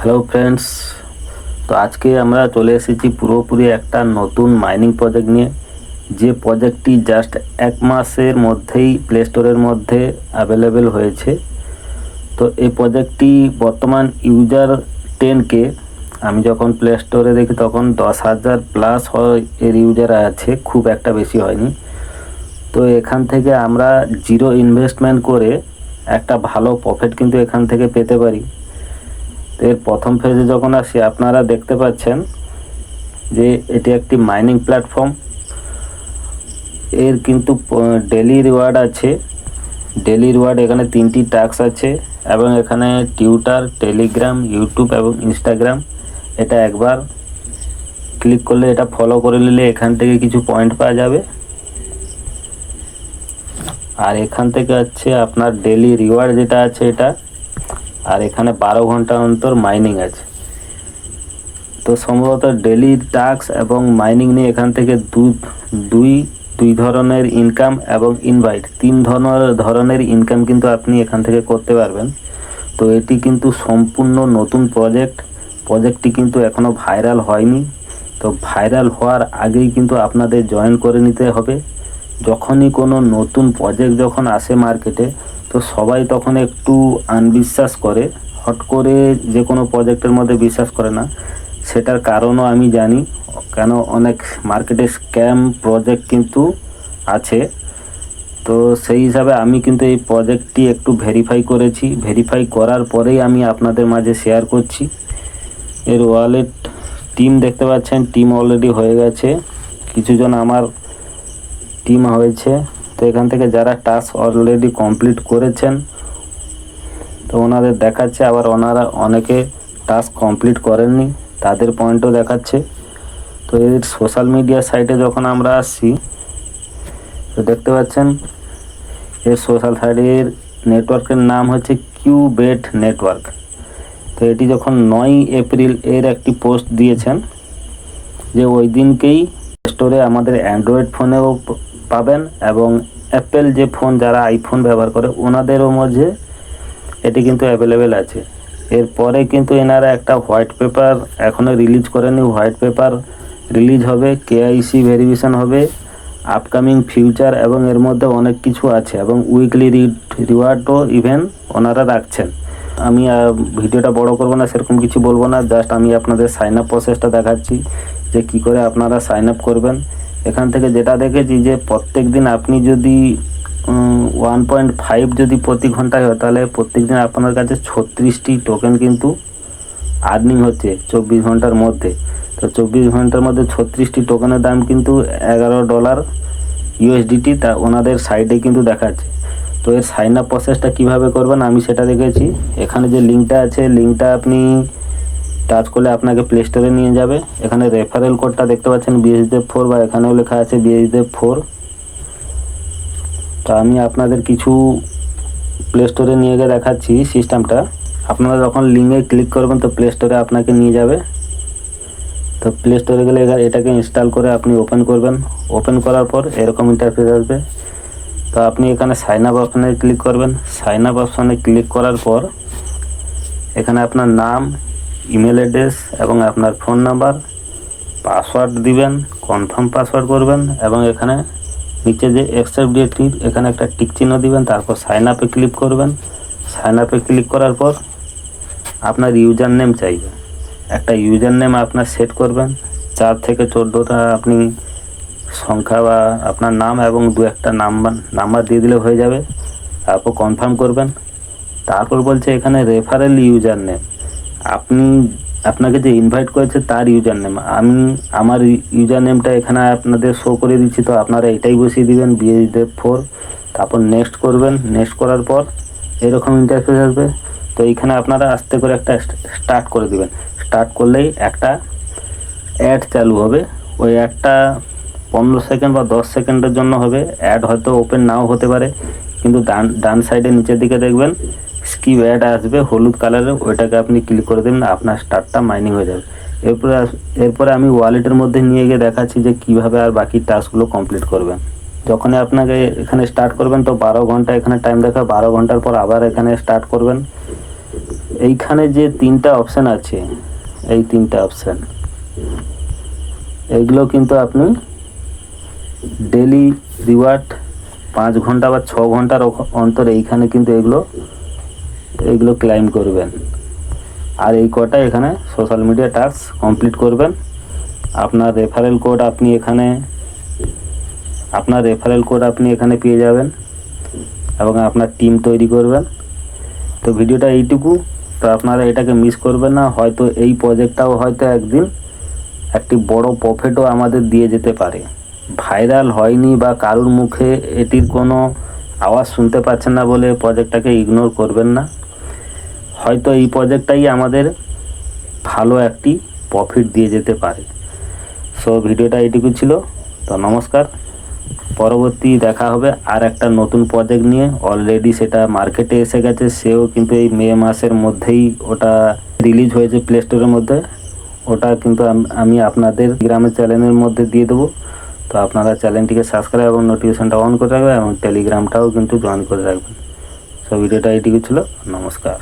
Hello friends, তো আজকে আমরা চলে এসেছি পুরোপুরি একটা নতুন মাইনিং প্রজেক্ট নিয়ে। যে প্রজেক্টটি জাস্ট 1 মাসের মধ্যেই প্লে স্টোরের মধ্যে অ্যাভেলেবেল হয়েছে। তো এই প্রজেক্টটি বর্তমান ইউজার 10K। আমি যখন প্লে স্টোরে দেখি তখন 10,000 প্লাস এর ইউজার আছে, খুব একটা বেশি হয়নি। তো এখান থেকে আমরা জিরো ইনভেস্টমেন্ট করে একটা ভালো প্রফিট কিন্তু এখান থেকে পেতে পারি। এর প্রথম ফেজে যখন আসি আপনারা দেখতে পাচ্ছেন যে এটি একটি মাইনিং প্ল্যাটফর্ম। এর কিন্তু ডেলি রিওয়ার্ড আছে। ডেলি রিওয়ার্ড এখানে 3টি টাস্ক আছে এবং এখানে টুইটার, টেলিগ্রাম, ইউটিউব এবং ইনস্টাগ্রাম। এটা একবার ক্লিক করলে, এটা ফলো করে নিলে এখান থেকে কিছু পয়েন্ট পাওয়া যাবে। আর এখান থেকে হচ্ছে আপনার ডেলি রিওয়ার্ড যেটা আছে এটা। আর এখানে 12 ঘন্টা অন্তর মাইনিং আছে। তো সম্ভবত ডেলি টাস্ক এবং মাইনিং নিয়ে এখান থেকে দুই ধরনের ইনকাম এবং ইনভাইট 3 ধরনের ইনকাম কিন্তু আপনি এখান থেকে করতে পারবেন। তো এটি কিন্তু সম্পূর্ণ নতুন প্রজেক্টটি কিন্তু এখনও ভাইরাল হয়নি। তো ভাইরাল হওয়ার আগেই কিন্তু আপনাদের জয়েন করে নিতে হবে। যখনই কোনো নতুন প্রজেক্ট যখন আসে মার্কেটে, তো সবাই তখন একটু আনবিশ্বাস করে, হট করে যে কোনো প্রজেক্টের মধ্যে বিশ্বাস করে না। সেটার কারণও আমি জানি, কেন অনেক মার্কেটে স্ক্যাম প্রজেক্ট কিন্তু আছে। তো সেই হিসাবে আমি কিন্তু এই প্রজেক্টটি একটু ভেরিফাই করেছি। ভেরিফাই করার পরেই আমি আপনাদের মাঝে শেয়ার করছি। এর ওয়ালেট টিম দেখতে পাচ্ছেন, টিম অলরেডি হয়ে গেছে। কিছুজন আমার টিম হয়েছে। তো এখান থেকে যারা টাস্ক অলরেডি কমপ্লিট করেছেন তো ওনাদের দেখাচ্ছে, আবার ওনারা অনেকে টাস্ক কমপ্লিট করেননি, তাদের পয়েন্টও দেখাচ্ছে। তো এর সোশ্যাল মিডিয়া সাইটে যখন আমরা আসছি তো দেখতে পাচ্ছেন এর সোশ্যাল সাইটের নেটওয়ার্কের নাম হচ্ছে কিউবেট নেটওয়ার্ক। তো এটি যখন 9 এপ্রিল এর একটি পোস্ট দিয়েছেন যে ওই দিনকেই স্টোরে আমাদের অ্যান্ড্রয়েড ফোনেও পাবেন এবং অ্যাপেল যে ফোন, যারা আইফোন ব্যবহার করে ওনাদেরও মধ্যে এটি কিন্তু অ্যাভেলেবেল আছে। এরপরে কিন্তু এনারা একটা হোয়াইট পেপার এখনও রিলিজ করেনি। হোয়াইট পেপার রিলিজ হবে, KYC ভেরিফিকেশন হবে, আপকামিং ফিউচার এবং এর মধ্যে অনেক কিছু আছে এবং উইকলি রিওয়ার্ডও ইভেন ওনারা রাখছেন। আমি ভিডিওটা বড় করব না, সেরকম কিছু বলবো না, জাস্ট আমি আপনাদের সাইন আপ প্রসেসটা দেখাচ্ছি যে কি করে আপনারা সাইন আপ করবেন। এখান থেকে যেটা দেখেছি যে প্রত্যেক দিন আপনি যদি 1.5 যদি প্রতি ঘন্টায় হয়, তাহলে প্রত্যেক দিন আপনার কাছে 36টি টোকেন কিন্তু আর্নিং হচ্ছে 24 ঘন্টার মধ্যে। তো 24 ঘন্টার মধ্যে 36টি টোকেনের দাম কিন্তু $11 USDT, তা ওনাদের সাইডে কিন্তু দেখাচ্ছে। তো এর সাইন আপ প্রসেসটা কীভাবে করবেন আমি সেটা দেখেছি। এখানে যে লিঙ্কটা আছে, লিঙ্কটা আপনি টাচ করলে আপনাকে প্লে স্টোরে নিয়ে যাবে। এখানে রেফারেল কোডটা দেখতে পাচ্ছেন BHDEV4, বা এখানেও লেখা আছে BHDEV4। তো আমি আপনাদের কিছু প্লে স্টোরে নিয়ে গিয়ে দেখাচ্ছি সিস্টেমটা। আপনারা যখন লিঙ্কে ক্লিক করবেন তো প্লে স্টোরে আপনাকে নিয়ে যাবে। তো প্লে স্টোরে গেলে এটাকে ইনস্টল করে আপনি ওপেন করবেন। ওপেন করার পর এরকম ইন্টারফেস আসবে। তো আপনি এখানে সাইন আপ অপশানে ক্লিক করবেন। সাইন আপ অপশানে ক্লিক করার পর এখানে আপনার নাম, ইমেল অ্যাড্রেস এবং আপনার ফোন নাম্বার, পাসওয়ার্ড দিবেন, কনফার্ম পাসওয়ার্ড করবেন এবং এখানে নিচে যে অ্যাকসেপ্ট ডেটটির এখানে একটা টিক চিহ্ন দিবেন। তারপর সাইন আপে ক্লিক করবেন। সাইন আপে ক্লিক করার পর আপনার ইউজার নেম চাইবে। একটা ইউজার নেম আপনার সেট করবেন। 4 থেকে 14টা আপনি সংখ্যা বা আপনার নাম এবং 2-1টা নাম্বার দিয়ে দিলে হয়ে যাবে। তারপর কনফার্ম করবেন। তারপর বলছে এখানে রেফারেল ইউজার নেম, আপনাকে যে ইনভাইট করেছে তার ইউজার নেম। আমার ইউজার নেমটা এখানে আপনাদের শো করে দিচ্ছি, তো আপনারা এটাই বসিয়ে দিবেন BHDEV4। তারপর নেক্সট করবেন। নেক্সট করার পর এরকম ইন্টারফেস আসবে। তো এইখানে আপনারা আস্তে করে একটা স্টার্ট করে দিবেন। স্টার্ট করলেই একটা অ্যাড চালু হবে। ওই অ্যাডটা 15 সেকেন্ড বা 10 সেকেন্ডের জন্য হবে। অ্যাড হয়তো ওপেন নাও হতে পারে, কিন্তু ডান সাইডে নিচের দিকে দেখবেন স্কিপ অ্যাড আসবে হলুদ কালারের, ওইটাকে আপনি ক্লিক করে দেবেন, আপনার স্টার্টটা মাইনিং হয়ে যাবে। এরপরে আমি ওয়ালেটের মধ্যে নিয়ে গিয়ে দেখাচ্ছি যে কিভাবে আর বাকি টাস্কগুলো কমপ্লিট করবেন। যখনই আপনাকে এখানে স্টার্ট করবেন তো 12 ঘন্টা এখানে টাইম দেখা, 12 ঘন্টার পর আবার এখানে স্টার্ট করবেন। এইখানে যে তিনটা অপশান আছে, এই তিনটা অপশান, এগুলো কিন্তু আপনি ডেলি রিওয়ার্ড 5 ঘন্টা বা 6 ঘন্টার অন্তর এইখানে কিন্তু এগুলো ক্লাইম করবেন। আর এই কটা এখানে সোশ্যাল মিডিয়া টাস্ক কমপ্লিট করবেন। আপনার রেফারেল কোড আপনি এখানে পেয়ে যাবেন এবং আপনার টিম তৈরি করবেন। তো ভিডিওটা এইটুকু। তো আপনারা এটাকে মিস করবেন না। হয়তো এই প্রজেক্টটাও হয়তো একদিন একটি বড় প্রফিটও আমাদের দিয়ে যেতে পারে। ভাইরাল হয়নি বা কারুর মুখে এটির কোনো আওয়াজ শুনতে পাচ্ছেন না বলে প্রজেক্টটাকে ইগনোর করবেন না। হয়তো এই প্রজেক্টটাই আমাদের ভালো একটি প্রফিট দিয়ে যেতে পারে। সো ভিডিওটা এইটুকু ছিল। তো নমস্কার, পরবর্তী দেখা হবে আর একটা নতুন প্রজেক্ট নিয়ে। অলরেডি সেটা মার্কেটে এসে গেছে, সেও কিন্তু এই মে মাসের মধ্যেই ওটা রিলিজ হয়েছে প্লে স্টোরের মধ্যে। ওটা কিন্তু আমি আপনাদের টেলিগ্রামের চ্যানেলের মধ্যে দিয়ে দেবো। তো আপনারা চ্যানেলটিকে সাবস্ক্রাইব এবং নোটিফিকেশানটা অন করে রাখবেন এবং টেলিগ্রামটাও কিন্তু জয়েন করে রাখবেন। সো ভিডিওটা এইটুকু ছিল। নমস্কার।